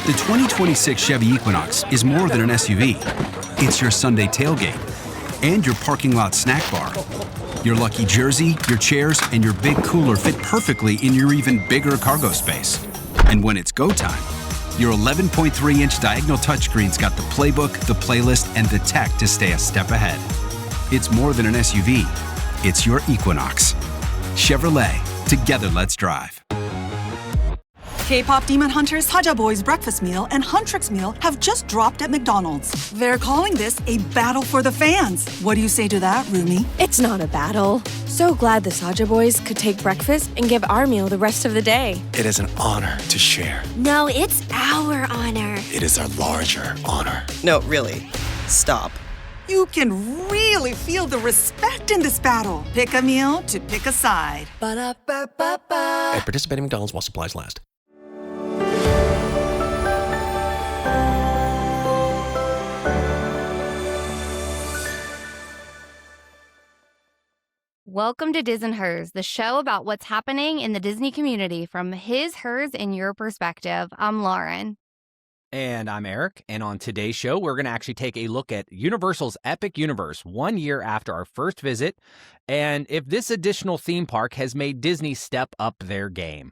The 2026 Chevy Equinox is more than an SUV. It's your Sunday tailgate and your parking lot snack bar. Your lucky jersey, your chairs, and your big cooler fit perfectly in your even bigger cargo space. And when it's go time, your 11.3-inch diagonal touchscreen's got the playbook, the playlist, and the tech to stay a step ahead. It's more than an SUV. It's your Equinox. Chevrolet. Together, let's drive. K-pop Demon Hunters Haja Boys breakfast meal and Huntrix meal have just dropped at McDonald's. They're calling this a battle for the fans. What do you say to that, Rumi? It's not a battle. So glad the Saja Boys could take breakfast and give our meal the rest of the day. It is an honor to share. No, it's our honor. It is our larger honor. No, really. Stop. You can really feel the respect in this battle. Pick a meal to pick a side. Ba-da-ba-ba-ba. At participating McDonald's while supplies last. Welcome to Diz and Hers, the show about what's happening in the Disney community from his, hers, and your perspective. I'm Lauren. And I'm Eric. And on today's show, we're going to actually take a look at Universal's Epic Universe 1 year after our first visit, and if this additional theme park has made Disney step up their game.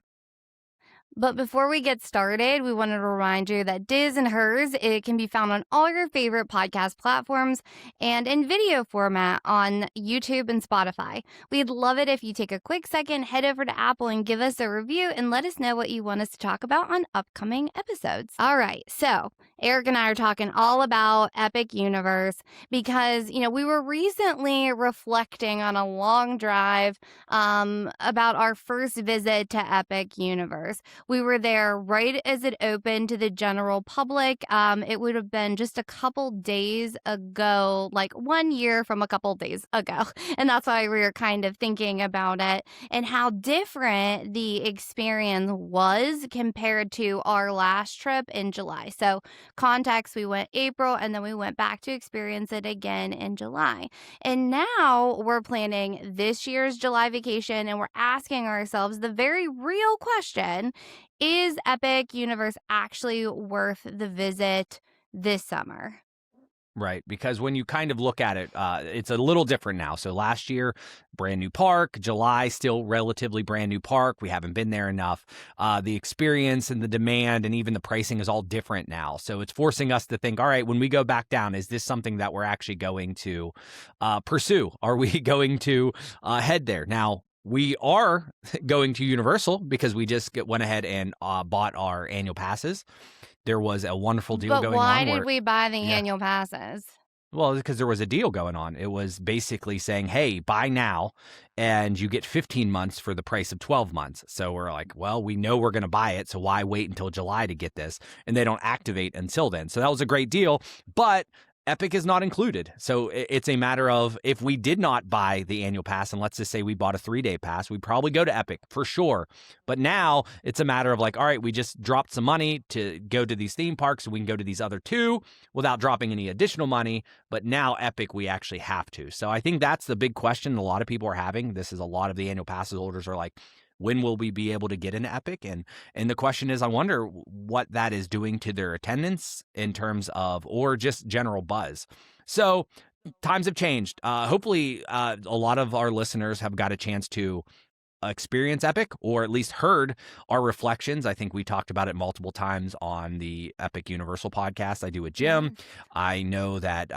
But before we get started, we wanted to remind you that Diz and Hers, it can be found on all your favorite podcast platforms and in video format on YouTube and Spotify. We'd love it if you take a quick second, head over to Apple and give us a review and let us know what you want us to talk about on upcoming episodes. All right, so Eric and I are talking all about Epic Universe because, we were recently reflecting on a long drive about our first visit to Epic Universe. We were there right as it opened to the general public. It would have been just a couple days ago, like 1 year from a couple days ago. And that's why we were kind of thinking about it and how different the experience was compared to our last trip in July. So context, we went April and then we went back to experience it again in July. And now we're planning this year's July vacation and we're asking ourselves the very real question: is Epic Universe actually worth the visit this summer? Right, because when you kind of look at it, it's a little different now. So last year, brand new park. July, still relatively brand new park. We haven't been there enough. The experience and the demand and even the pricing is all different now. So it's forcing us to think, all right, when we go back down, is this something that we're actually going to pursue? Are we going to head there? Now, we are going to Universal because we just went ahead and bought our annual passes. There was a wonderful deal going on. But why did we buy the annual passes? Well, because there was a deal going on. It was basically saying, hey, buy now and you get 15 months for the price of 12 months. So we're like, well, we know we're going to buy it, so why wait until July to get this? And they don't activate until then. So that was a great deal, but Epic is not included. So it's a matter of if we did not buy the annual pass, and let's just say we bought a 3-day pass, we'd probably go to Epic for sure. But now it's a matter of like, all right, we just dropped some money to go to these theme parks so we can go to these other two without dropping any additional money. But now Epic, we actually have to. So I think that's the big question a lot of people are having. This is a lot of the annual passes holders are like, when will we be able to get into Epic? And the question is, I wonder what that is doing to their attendance in terms of, or just general buzz. So times have changed. Hopefully, a lot of our listeners have got a chance to experience Epic or at least heard our reflections. I think we talked about it multiple times on the Epic Universal podcast I do with Jim. I know that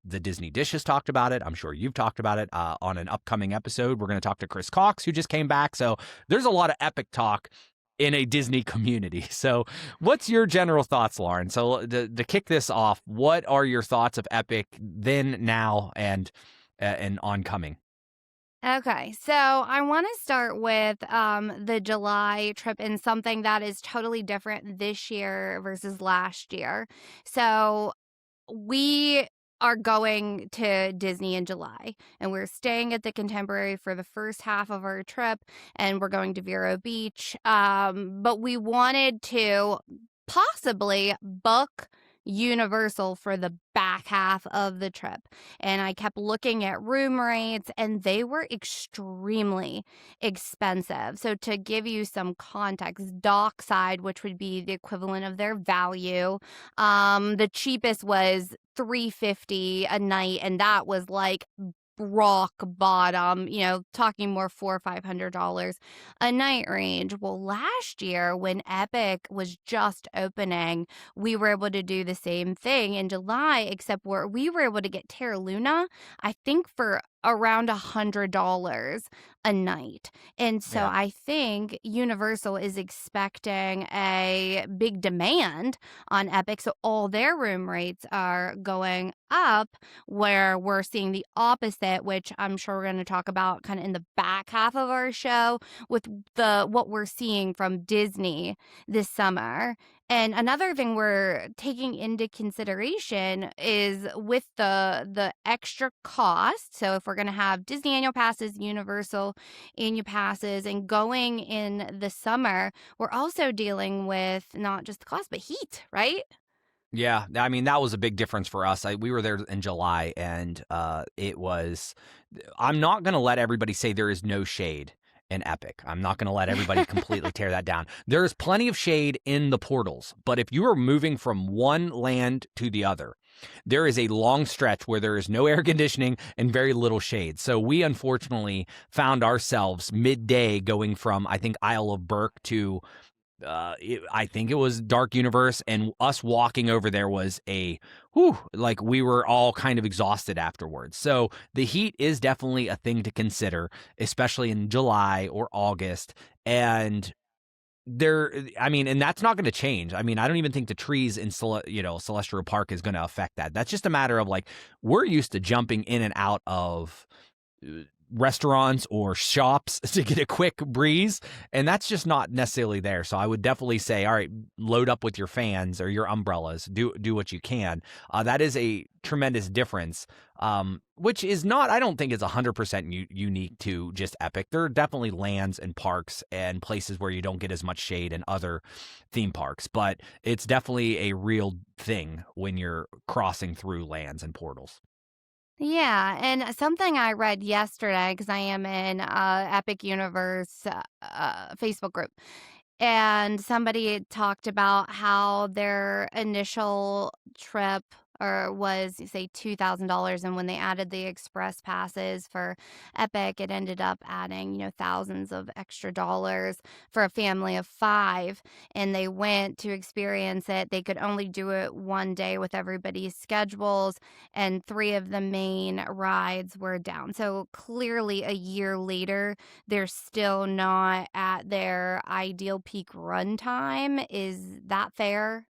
the Disney Dish has talked about it. I'm sure you've talked about it on an upcoming episode. We're going to talk to Chris Cox, who just came back. So there's a lot of Epic talk in a Disney community. So what's your general thoughts, Lauren? So to kick this off, what are your thoughts of Epic then, now, and oncoming? Okay, so I want to start with the July trip and something that is totally different this year versus last year. So we are going to Disney in July, and we're staying at the Contemporary for the first half of our trip, and we're going to Vero Beach. But we wanted to possibly book Universal for the back half of the trip. And I kept looking at room rates, and they were extremely expensive. So to give you some context, dockside, which would be the equivalent of their value, the cheapest was $350 a night, and that was like rock bottom, talking more $400-$500 a night range. Well, last year when Epic was just opening, we were able to do the same thing in July, except we were able to get Terra Luna, I think, for around $100 a night. And so Yeah. I think Universal is expecting a big demand on Epic. So all their room rates are going up, where we're seeing the opposite, which I'm sure we're going to talk about kind of in the back half of our show, with what we're seeing from Disney this summer. And another thing we're taking into consideration is with the extra cost. So if we're going to have Disney annual passes, Universal annual passes, and going in the summer, we're also dealing with not just the cost, but heat, right? Yeah, I mean, that was a big difference for us. We were there in July, and it was. I'm not going to let everybody say there is no shade in Epic. I'm not going to let everybody completely tear that down. There is plenty of shade in the portals, but if you are moving from one land to the other, there is a long stretch where there is no air conditioning and very little shade. So we unfortunately found ourselves midday going from, I think, Isle of Berk to I think it was Dark Universe, and us walking over there was like we were all kind of exhausted afterwards. So the heat is definitely a thing to consider, especially in July or August. And and that's not going to change. I mean, I don't even think the trees in Celestial Park is going to affect that. That's just a matter of like, we're used to jumping in and out of restaurants or shops to get a quick breeze, and that's just not necessarily there. So I would definitely say, all right, load up with your fans or your umbrellas, do what you can. That is a tremendous difference, which is not, I don't think it's 100% unique to just Epic. There are definitely lands and parks and places where you don't get as much shade in other theme parks, but it's definitely a real thing when you're crossing through lands and portals. Yeah, and something I read yesterday, because I am in Epic Universe Facebook group, and somebody had talked about how their initial trip was, say, $2,000, and when they added the express passes for Epic, it ended up adding, thousands of extra dollars for a family of 5, and they went to experience it. They could only do it one day with everybody's schedules, and 3 of the main rides were down. So clearly a year later, they're still not at their ideal peak run time. Is that fair?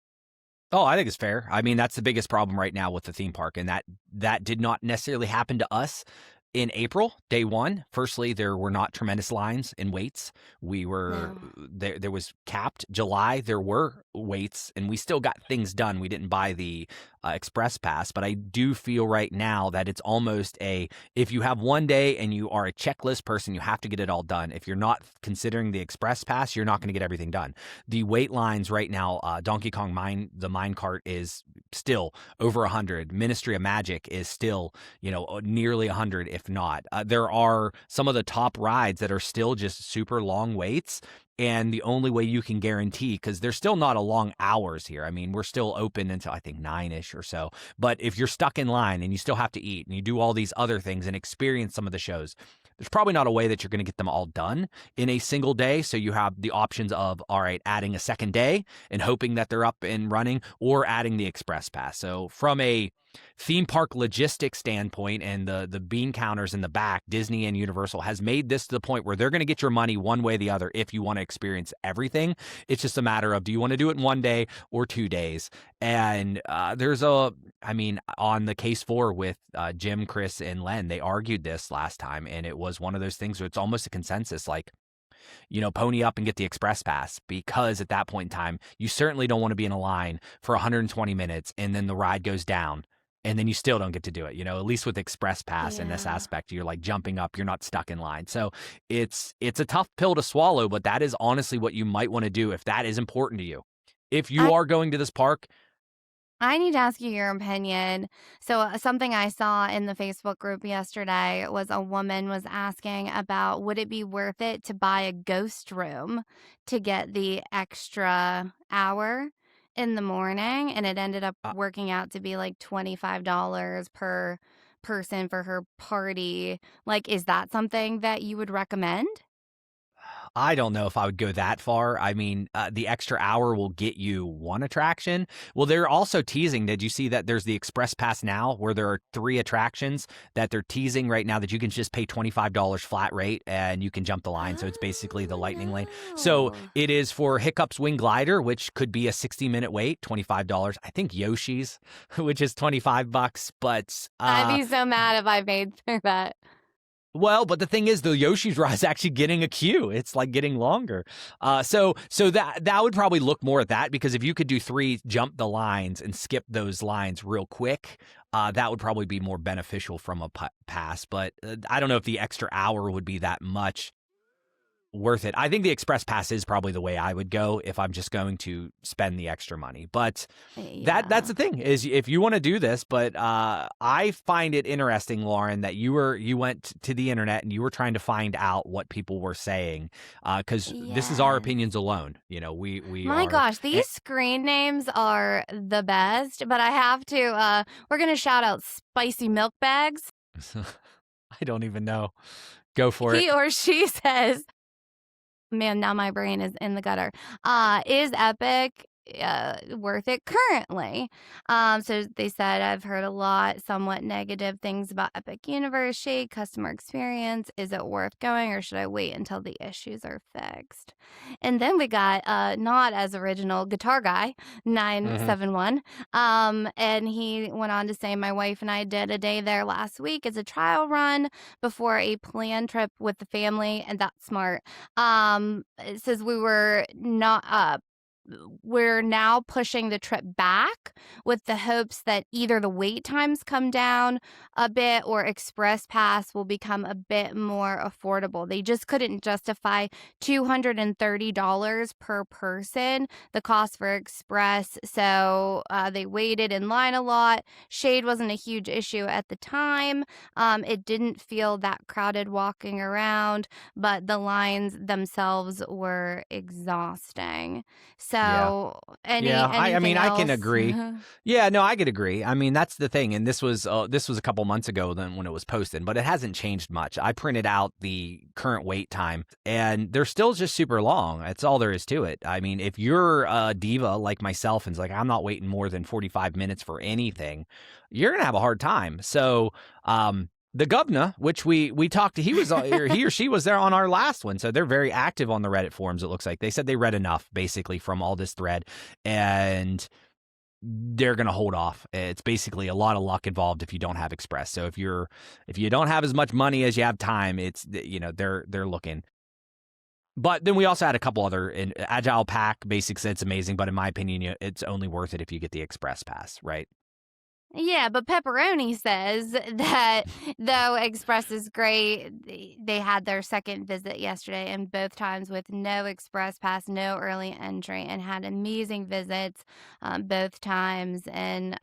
Oh, I think it's fair. I mean, that's the biggest problem right now with the theme park, and that did not necessarily happen to us in April, day one. Firstly, there were not tremendous lines and waits. We were there was capped. July, there were waits, and we still got things done. We didn't buy the express pass, but I do feel right now that it's almost if you have one day and you are a checklist person, you have to get it all done. If you're not considering the express pass, you're not going to get everything done. The wait lines right now, Donkey Kong the mine cart is still over 100. Ministry of Magic is still, nearly 100, if not. There are some of the top rides that are still just super long waits. And the only way you can guarantee, because there's still not a long hours here. I mean, we're still open until I think 9-ish or so. But if you're stuck in line and you still have to eat and you do all these other things and experience some of the shows, there's probably not a way that you're going to get them all done in a single day. So you have the options of, all right, adding a second day and hoping that they're up and running, or adding the express pass. So from a theme park logistics standpoint and the bean counters in the back, Disney and Universal has made this to the point where they're going to get your money one way or the other if you want to experience everything. It's just a matter of, do you want to do it in 1 day or 2 days? And on the case 4 with Jim, Chris, and Len, they argued this last time, and it was one of those things where it's almost a consensus, like, pony up and get the express pass, because at that point in time, you certainly don't want to be in a line for 120 minutes and then the ride goes down and then you still don't get to do it. At least with express pass in this aspect, you're like jumping up, you're not stuck in line. So it's a tough pill to swallow, but that is honestly what you might want to do if that is important to you. If you are going to this park, I need to ask you your opinion. So, something I saw in the Facebook group yesterday was a woman was asking about would it be worth it to buy a ghost room to get the extra hour in the morning? And it ended up Uh, working out to be like $25 per person for her party. Like, is that something that you would recommend? I don't know if I would go that far. I mean, the extra hour will get you one attraction. Well, they're also teasing. Did you see that there's the Express Pass now where there are 3 attractions that they're teasing right now that you can just pay $25 flat rate and you can jump the line. So it's basically the lightning lane. So Oh. it is for Hiccup's Wing Glider, which could be a 60-minute wait, $25. I think Yoshi's, which is $25, but I'd be so mad if I paid for that. well, but the thing is, the Yoshi's ride's actually getting a queue. It's like getting longer. So that would probably look more at that, because if you could do 3, jump the lines and skip those lines real quick, that would probably be more beneficial from a pass. But I don't know if the extra hour would be that much worth it. I think the Express Pass is probably the way I would go if I'm just going to spend the extra money. But that's the thing, is if you want to do this. But I find it interesting, Lauren, that you went to the internet and you were trying to find out what people were saying, because this is our opinions alone. You know, we My gosh, these screen names are the best. But I have to. We're gonna shout out Spicy Milk Bags. I don't even know. Go for it. He or she says, man, now my brain is in the gutter. Is Epic worth it currently? So they said, I've heard a lot somewhat negative things about Epic Universe, shade, customer experience. Is it worth going, or should I wait until the issues are fixed? And then we got not as original Guitar Guy 971. And he went on to say, my wife and I did a day there last week as a trial run before a planned trip with the family, and that's smart. It says we're now pushing the trip back with the hopes that either the wait times come down a bit or Express Pass will become a bit more affordable. They just couldn't justify $230 per person, the cost for Express. So they waited in line a lot. Shade wasn't a huge issue at the time. It didn't feel that crowded walking around, but the lines themselves were exhausting. So, I mean, I can agree. Yeah, no, I could agree. I mean, that's the thing. And this was a couple months ago then when it was posted, but it hasn't changed much. I printed out the current wait time, and they're still just super long. That's all there is to it. I mean, if you're a diva like myself and it's like, I'm not waiting more than 45 minutes for anything, you're going to have a hard time. So, the governor, which we talked to, he or she was there on our last one. So they're very active on the Reddit forums, it looks like. They said they read enough, basically, from all this thread, and they're going to hold off. It's basically a lot of luck involved if you don't have Express. So if you don't have as much money as you have time, it's, they're looking. But then we also had a couple other, Agile Pack Basic said it's amazing, but in my opinion, it's only worth it if you get the Express Pass, right? Yeah, but Pepperoni says that though Express is great, they had their second visit yesterday, and both times with no Express Pass, no early entry, and had amazing visits both times. And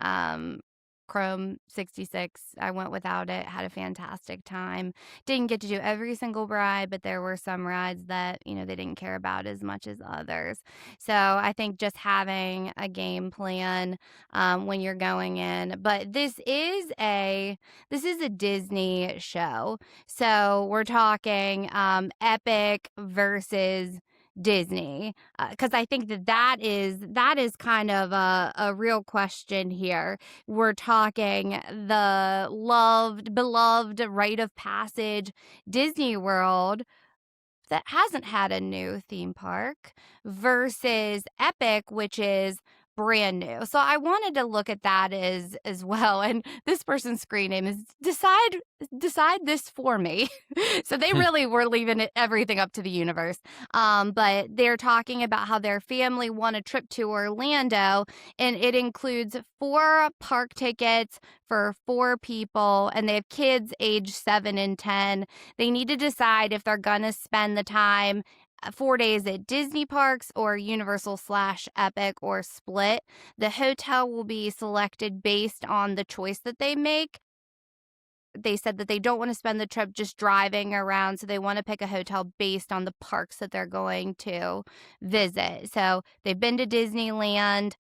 Chrome 66, I went without it, had a fantastic time. Didn't get to do every single ride, but there were some rides that, they didn't care about as much as others. So I think just having a game plan when you're going in. But this is a Disney show. So we're talking Epic versus Disney, because I think that is kind of a real question here. We're talking the beloved rite of passage Disney World that hasn't had a new theme park versus Epic, which is brand new. So I wanted to look at that as well. And this person's screen name is decide this for me. So they really were leaving everything up to the universe. But they're talking about how their family won a trip to Orlando, and it includes 4 park tickets for 4 people, and they have kids age 7 and 10. They need to decide if they're going to spend the time 4 days at Disney parks or Universal/Epic or split. The hotel will be selected based on the choice that they make. They said that they don't want to spend the trip just driving around, so they want to pick a hotel based on the parks that they're going to visit. So they've been to Disneyland,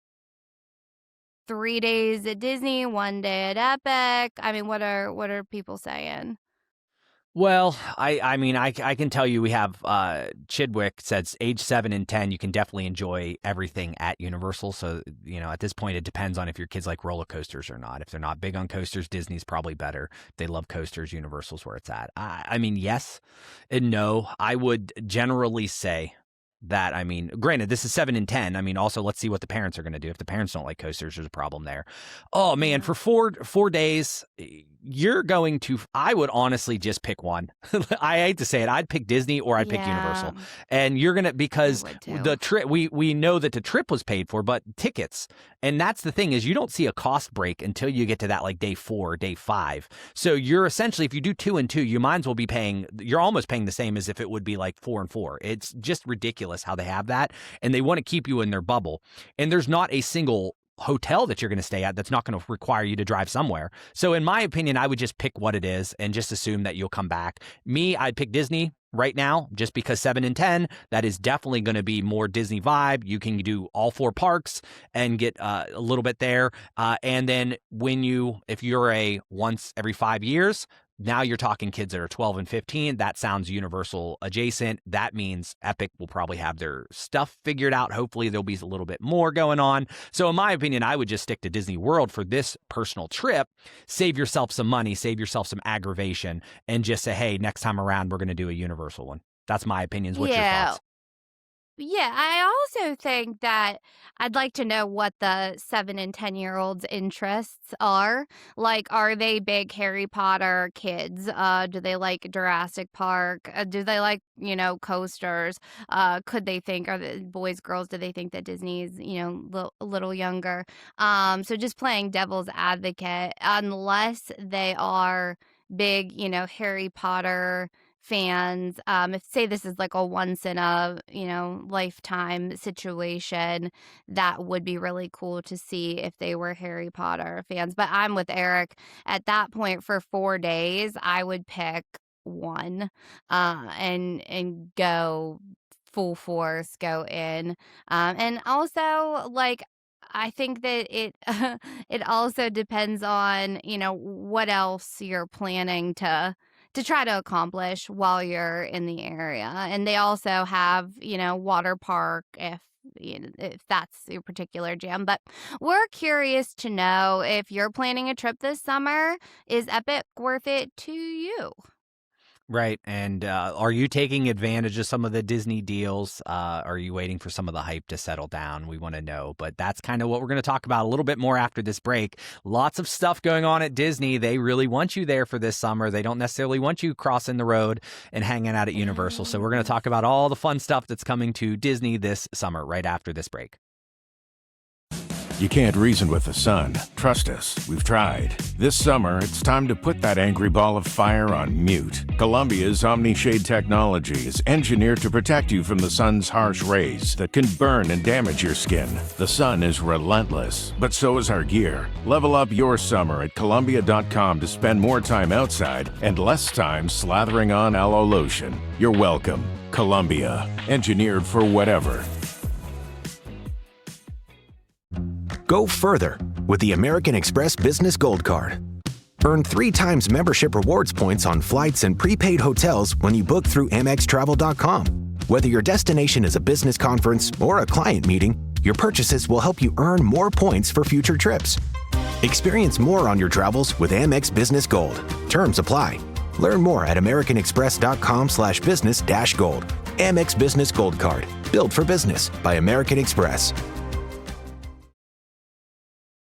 3 days at Disney, 1 day at Epic. I mean, what are people saying? Well, I mean, I can tell you we have Chidwick says age 7 and 10, you can definitely enjoy everything at Universal. So, at this point, it depends on if your kids like roller coasters or not. If they're not big on coasters, Disney's probably better. If they love coasters, Universal's where it's at. I mean, yes and no. I would generally say that, I mean, granted, this is 7 and 10. I mean, also, let's see what the parents are going to do. If the parents don't like coasters, there's a problem there. Oh, man, for four days, you're going to, I would honestly just pick one. I hate to say it. I'd pick Disney or I'd pick Universal. And you're going to, because the trip, we know that the trip was paid for, but tickets. And that's the thing is you don't see a cost break until you get to that like day 4, day 5. So you're essentially, if you do 2 and 2, you might as well be paying, you're almost paying the same as if it would be like 4 and 4. It's just ridiculous how they have that. And they want to keep you in their bubble. And there's not a single hotel that you're going to stay at that's not going to require you to drive somewhere. So in my opinion, I would just pick what it is and just assume that you'll come back. Me, I'd pick Disney right now just because 7 and 10, that is definitely going to be more Disney vibe. You can do all 4 parks and get a little bit there. And then if you're a once every 5 years, now you're talking kids that are 12 and 15. That sounds Universal adjacent. That means Epic will probably have their stuff figured out. Hopefully there'll be a little bit more going on. So in my opinion, I would just stick to Disney World for this personal trip. Save yourself some money, save yourself some aggravation, and just say, hey, next time around, we're going to do a Universal one. That's my opinions. What's your thoughts? Yeah, I also think that I'd like to know what the 7 and 10-year-olds' interests are. Like, are they big Harry Potter kids? Do they like Jurassic Park? Do they like, coasters? Could they think, are the boys, girls, do they think that Disney's, a little younger? So just playing devil's advocate, unless they are big, Harry Potter fans, if say this is like a once in a lifetime situation, that would be really cool to see if they were Harry Potter fans. But I'm with Eric. At that point, for 4 days, I would pick one and go full force, go in, and also like I think that it it also depends on what else you're planning to try to accomplish while you're in the area. And they also have, water park if that's your particular jam. But we're curious to know if you're planning a trip this summer, is Epic worth it to you? Right. And are you taking advantage of some of the Disney deals? Are you waiting for some of the hype to settle down? We want to know. But that's kind of what we're going to talk about a little bit more after this break. Lots of stuff going on at Disney. They really want you there for this summer. They don't necessarily want you crossing the road and hanging out at Universal. So we're going to talk about all the fun stuff that's coming to Disney this summer right after this break. You can't reason with the sun. Trust us, we've tried. This summer, it's time to put that angry ball of fire on mute. Columbia's Omni-Shade technology is engineered to protect you from the sun's harsh rays that can burn and damage your skin. The sun is relentless, but so is our gear. Level up your summer at Columbia.com to spend more time outside and less time slathering on aloe lotion. You're welcome. Columbia, engineered for whatever. Go further with the American Express Business Gold Card. Earn 3 times membership rewards points on flights and prepaid hotels when you book through AmexTravel.com. Whether your destination is a business conference or a client meeting, your purchases will help you earn more points for future trips. Experience more on your travels with Amex Business Gold. Terms apply. Learn more at americanexpress.com/business-gold. Amex Business Gold Card. Built for business by American Express.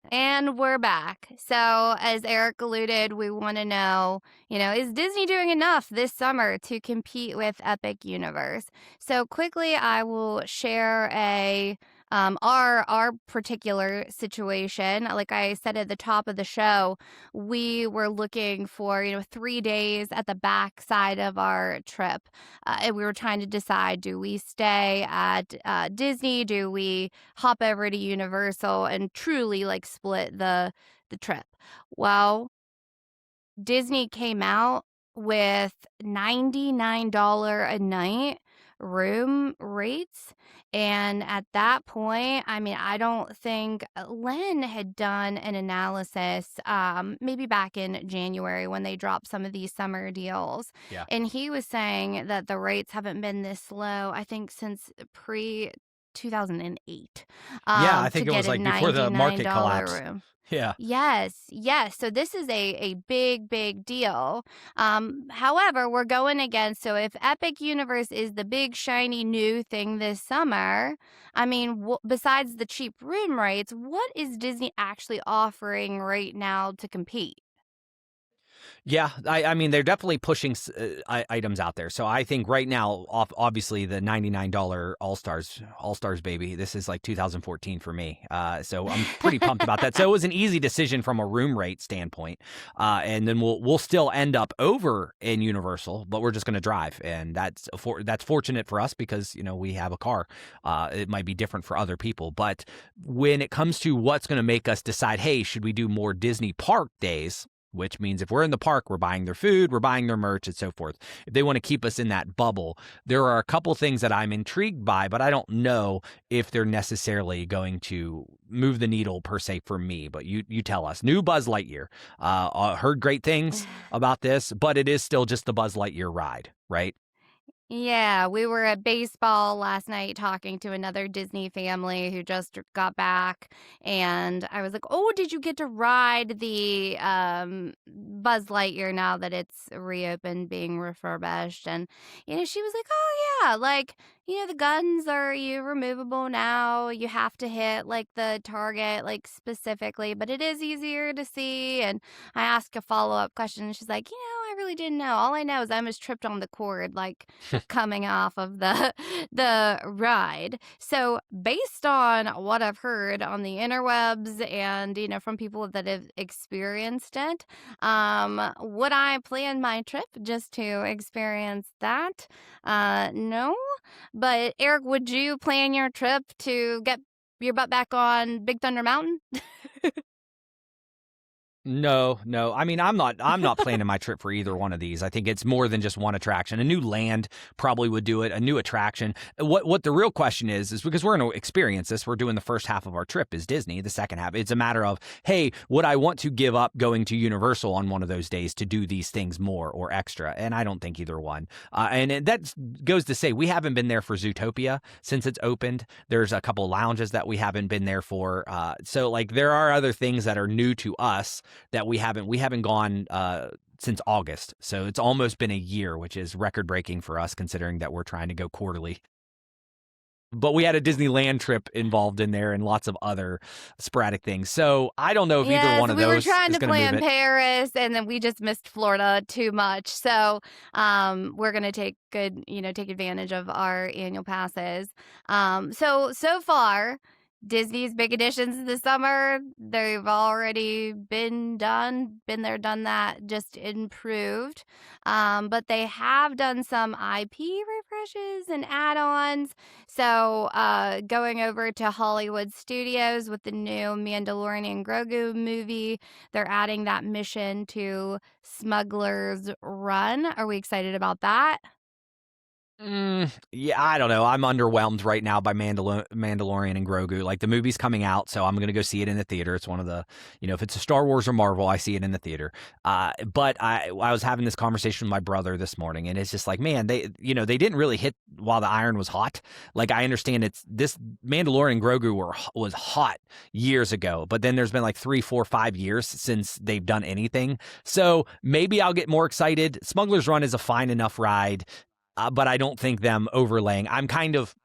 And we're back. So as Eric alluded, we want to know, is Disney doing enough this summer to compete with Epic Universe? So quickly, I will share a Our particular situation, like I said at the top of the show, we were looking for 3 days at the back side of our trip, and we were trying to decide: do we stay at Disney? Do we hop over to Universal and truly like split the trip? Well, Disney came out with $99 a night room rates. And at that point, I mean, I don't think Len had done an analysis, maybe back in January when they dropped some of these summer deals. Yeah. And he was saying that the rates haven't been this low, I think, since pre 2008. Yeah, I To think it get was a like before the market $99 collapse. room. Yeah. Yes. So this is a big deal. However, we're going against, so if Epic Universe is the big shiny new thing this summer, I mean, besides the cheap room rates, what is Disney actually offering right now to compete? Yeah, I mean, they're definitely pushing items out there. So I think right now, obviously, the $99 All-Stars, baby, this is like 2014 for me. So I'm pretty pumped about that. So it was an easy decision from a room rate standpoint. And then we'll still end up over in Universal, but we're just going to drive. And that's fortunate for us because, we have a car. It might be different for other people. But when it comes to what's going to make us decide, hey, should we do more Disney park days? Which means if we're in the park, we're buying their food, we're buying their merch, and so forth. If they want to keep us in that bubble, there are a couple things that I'm intrigued by, but I don't know if they're necessarily going to move the needle per se for me. But you tell us. New Buzz Lightyear. Heard great things about this, but it is still just the Buzz Lightyear ride, right? Yeah, we were at baseball last night talking to another Disney family who just got back, and I was like, "Oh, did you get to ride the Buzz Lightyear now that it's reopened, being refurbished?" And she was like, "Oh yeah, like the guns are removable now. You have to hit like the target like specifically, but it is easier to see." And I asked a follow-up question, and she's like, I really didn't know. All I know is I almost tripped on the cord, like coming off of the ride. So based on what I've heard on the interwebs and from people that have experienced it, would I plan my trip just to experience that? No. But Eric, would you plan your trip to get your butt back on Big Thunder Mountain? No. I mean, I'm not planning my trip for either one of these. I think it's more than just one attraction. A new land probably would do it, a new attraction. What the real question is because we're going to experience this. We're doing the first half of our trip is Disney. The second half, it's a matter of, hey, would I want to give up going to Universal on one of those days to do these things more or extra? And I don't think either one. And that goes to say we haven't been there for Zootopia since it's opened. There's a couple lounges that we haven't been there for. So like there are other things that are new to us that we haven't gone since August. So it's almost been a year, which is record breaking for us considering that we're trying to go quarterly. But we had a Disneyland trip involved in there and lots of other sporadic things. So I don't know if either one of those we were trying to plan move it. Paris, and then we just missed Florida too much. So we're going to take advantage of our annual passes. So far, Disney's big additions this summer, they've already been there, done that, just improved. But they have done some IP refreshes and add-ons. So going over to Hollywood Studios with the new Mandalorian and Grogu movie, they're adding that mission to Smugglers Run. Are we excited about that? Yeah, I don't know. I'm underwhelmed right now by Mandalorian and Grogu. Like the movie's coming out, so I'm going to go see it in the theater. It's one of the, if it's a Star Wars or Marvel, I see it in the theater. But I was having this conversation with my brother this morning, and it's just like, man, they didn't really hit while the iron was hot. Like I understand it's this Mandalorian and Grogu was hot years ago, but then there's been like 3, 4, 5 years since they've done anything. So maybe I'll get more excited. Smugglers Run is a fine enough ride. But I don't think them overlaying. I'm kind of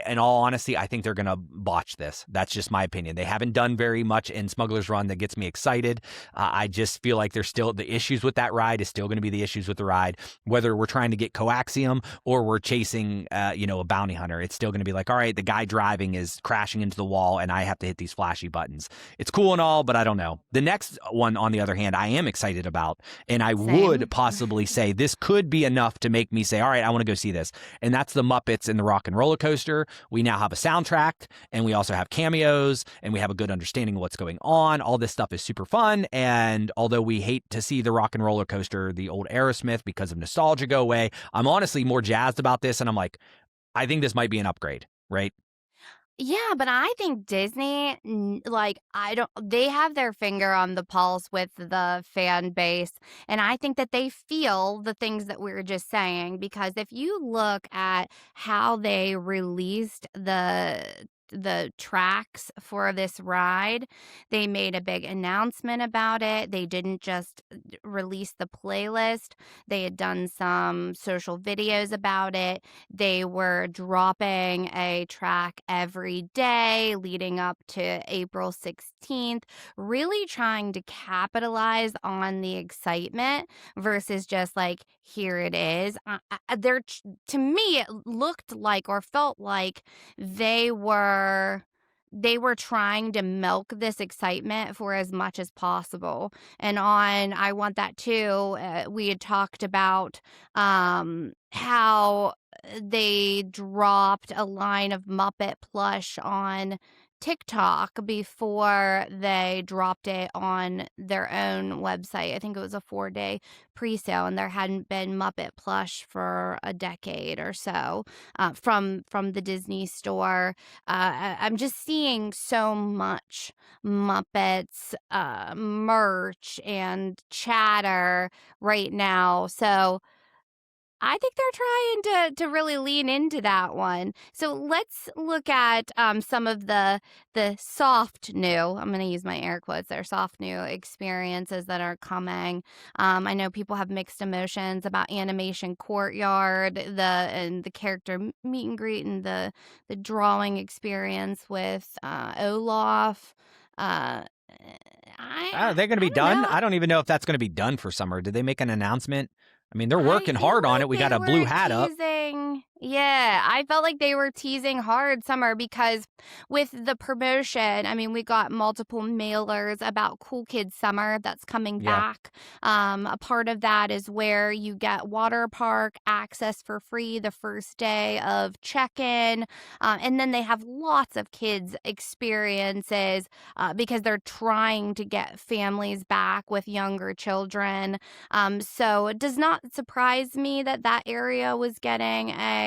in all honesty, I think they're going to botch this. That's just my opinion. They haven't done very much in Smugglers Run that gets me excited. I just feel like there's still the issues with that ride is still going to be the issues with the ride. Whether we're trying to get coaxium or we're chasing, a bounty hunter, it's still going to be like, all right, the guy driving is crashing into the wall and I have to hit these flashy buttons. It's cool and all, but I don't know. The next one, on the other hand, I am excited about, and I would possibly say this could be enough to make me say, all right, I want to go see this. And that's the Muppets and the Rock and Roller Coaster. We now have a soundtrack, and we also have cameos, and we have a good understanding of what's going on. All this stuff is super fun, and although we hate to see the Rock and Roller Coaster, the old Aerosmith, because of nostalgia go away, I'm honestly more jazzed about this, and I'm like, I think this might be an upgrade, right? Yeah, but I think Disney, they have their finger on the pulse with the fan base. And I think that they feel the things that we were just saying, because if you look at how they released the tracks for this ride, they made a big announcement about it. They didn't just release the playlist. They had done some social videos about it. They were dropping a track every day leading up to April 16th, really trying to capitalize on the excitement versus just like, here it is. To me, it looked like or felt like they were trying to milk this excitement for as much as possible. And on I Want That Too, we had talked about how they dropped a line of Muppet plush on TikTok before they dropped it on their own website. I think it was a 4-day pre-sale, and there hadn't been Muppet plush for a decade or so from the Disney store. I'm just seeing so much Muppets merch and chatter right now. So I think they're trying to really lean into that one. So let's look at some of the soft new, I'm going to use my air quotes there, soft new experiences that are coming. I know people have mixed emotions about Animation Courtyard, the character meet and greet, and the drawing experience with Olaf. They're going to be done. Know. I don't even know if that's going to be done for summer. Did they make an announcement? I mean, they're working hard on it. We got a blue hat up. Yeah, I felt like they were teasing hard summer because with the promotion, I mean, we got multiple mailers about Cool Kids Summer that's coming back. A part of that is where you get water park access for free the first day of check-in. And then they have lots of kids experiences because they're trying to get families back with younger children. So it does not surprise me that area was getting a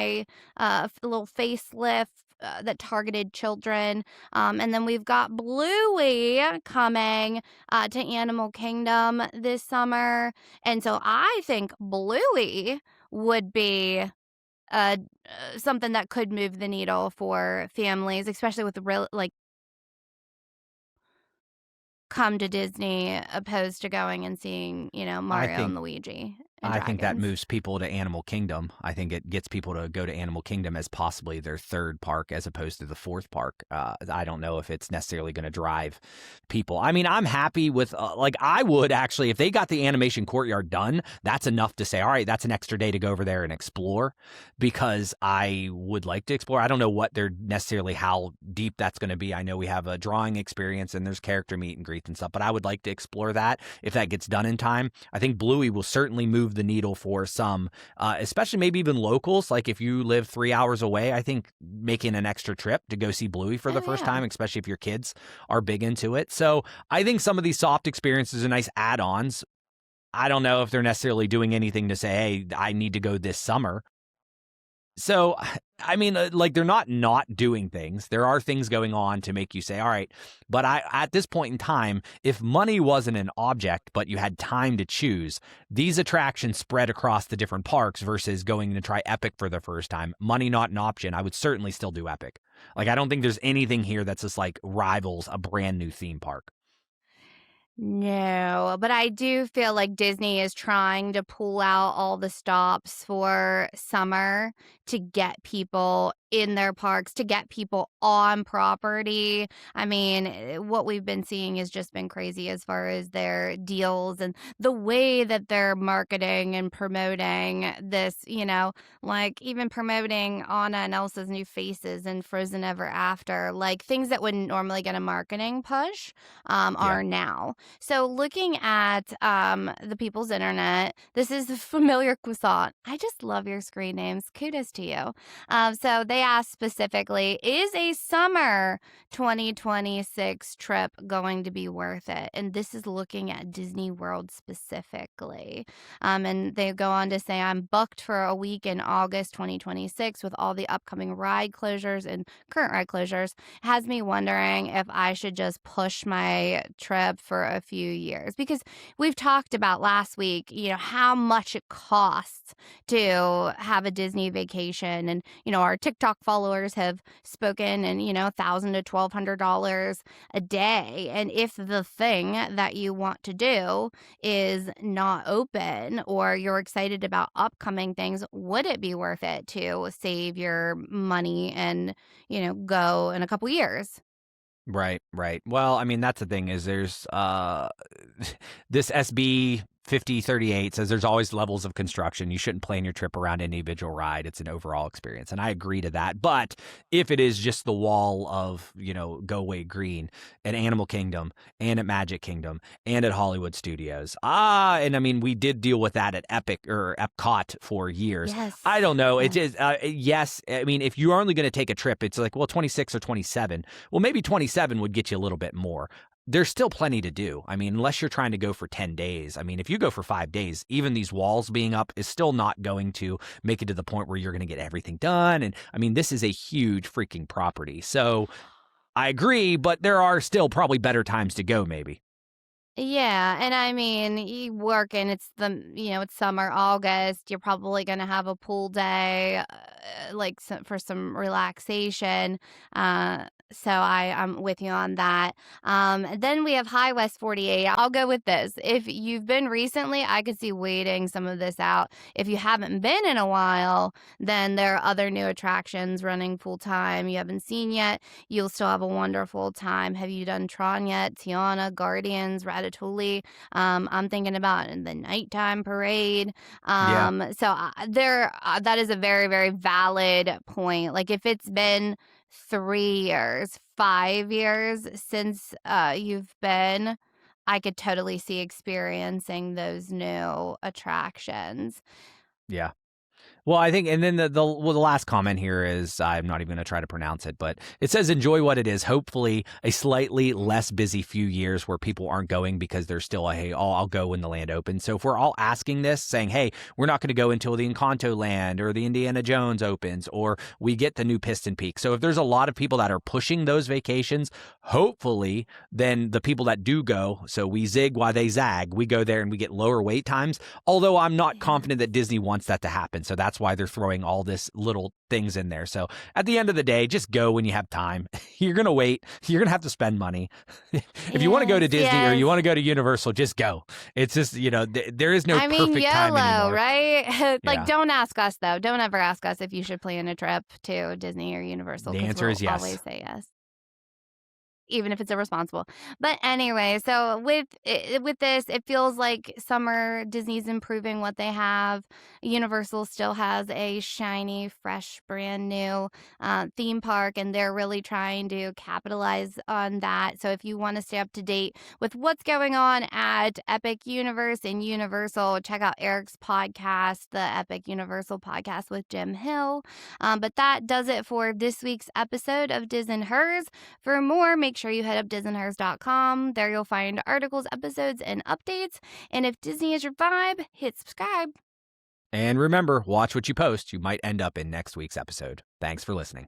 little facelift that targeted children. And then we've got Bluey coming to Animal Kingdom this summer. And so I think Bluey would be something that could move the needle for families, especially with come to Disney opposed to going and seeing, Mario and Luigi. I think that moves people to Animal Kingdom. I think it gets people to go to Animal Kingdom as possibly their third park as opposed to the fourth park. I don't know if it's necessarily going to drive people. I mean, I'm happy with, I would actually, if they got the Animation Courtyard done, that's enough to say, all right, that's an extra day to go over there and explore, because I would like to explore. I don't know how deep that's going to be. I know we have a drawing experience and there's character meet and greets and stuff, but I would like to explore that if that gets done in time. I think Bluey will certainly move the needle for some, especially maybe even locals. Like if you live 3 hours away, I think making an extra trip to go see Bluey for the first time, especially if your kids are big into it. So I think some of these soft experiences are nice add-ons. I don't know if they're necessarily doing anything to say, hey, I need to go this summer. So, I mean, they're not doing things. There are things going on to make you say, all right, but at this point in time, if money wasn't an object, but you had time to choose, these attractions spread across the different parks versus going to try Epic for the first time. Money not an option. I would certainly still do Epic. I don't think there's anything here that's just rivals a brand new theme park. No, but I do feel like Disney is trying to pull out all the stops for summer to get people in their parks to get people on property. I mean, what we've been seeing has just been crazy as far as their deals and the way that they're marketing and promoting this, like even promoting Anna and Elsa's new faces and Frozen Ever After, like things that wouldn't normally get a marketing push are now. So looking at the People's Internet, this is the familiar croissant. I just love your screen names. Kudos to you. So they asked specifically, is a summer 2026 trip going to be worth it? And this is looking at Disney World specifically. And they go on to say, I'm booked for a week in August 2026 with all the upcoming ride closures and current ride closures. Has me wondering if I should just push my trip for a few years. Because we've talked about last week, how much it costs to have a Disney vacation. And, our TikTok followers have spoken and, $1,000 to $1,200 a day. And if the thing that you want to do is not open or you're excited about upcoming things, would it be worth it to save your money and, go in a couple years? Right. Well, I mean, that's the thing is there's this SB 5038 says there's always levels of construction. You shouldn't plan your trip around an individual ride. It's an overall experience. And I agree to that. But if it is just the wall of, Go Away Green at Animal Kingdom and at Magic Kingdom and at Hollywood Studios. And I mean, we did deal with that at Epcot for years. Yes. I don't know. It is, yes. I mean, if you're only going to take a trip, it's like, well, 26 or 27. Well, maybe 27 would get you a little bit more. There's still plenty to do. I mean, unless you're trying to go for 10 days. I mean, if you go for 5 days, even these walls being up is still not going to make it to the point where you're going to get everything done. And I mean, this is a huge freaking property. So I agree, but there are still probably better times to go, maybe. Yeah, and I mean, you work and it's it's summer, August. You're probably going to have a pool day, for some relaxation. So I'm with you on that. Then we have High West 48. I'll go with this. If you've been recently, I could see waiting some of this out. If you haven't been in a while, then there are other new attractions running full time you haven't seen yet. You'll still have a wonderful time. Have you done Tron yet? Tiana, Guardians, Ratatouille. I'm thinking about the nighttime parade. So that is a very, very valid point. Like if it's been 3 years, 5 years since you've been, I could totally see experiencing those new attractions. Yeah. Well, I think, and then the last comment here is, I'm not even going to try to pronounce it, but it says, enjoy what it is. Hopefully a slightly less busy few years where people aren't going because there's still hey, I'll go when the land opens. So if we're all asking this, saying, hey, we're not going to go until the Encanto land or the Indiana Jones opens, or we get the new Piston Peak. So if there's a lot of people that are pushing those vacations, hopefully then the people that do go, so we zig while they zag, we go there and we get lower wait times. Although I'm not confident that Disney wants that to happen. So that's why they're throwing all this little things in there. So at the end of the day, just go when you have time. You're going to wait. You're going to have to spend money. If you want to go to Disney or you want to go to Universal, just go. It's just, there is no perfect time anymore. Right? Don't ask us, though. Don't ever ask us if you should plan a trip to Disney or Universal. The answer is yes. Always say yes. Even if it's irresponsible. But anyway, so with this, it feels like summer Disney's improving what they have. Universal still has a shiny, fresh, brand new theme park, and they're really trying to capitalize on that. So if you want to stay up to date with what's going on at Epic Universe and Universal, check out Eric's podcast, the Epic Universal podcast with Jim Hill. But that does it for this week's episode of Diz and Hers. For more, make sure you head up DizandHers.com. There you'll find articles, episodes, and updates. And if Disney is your vibe, hit subscribe. And remember, watch what you post. You might end up in next week's episode. Thanks for listening.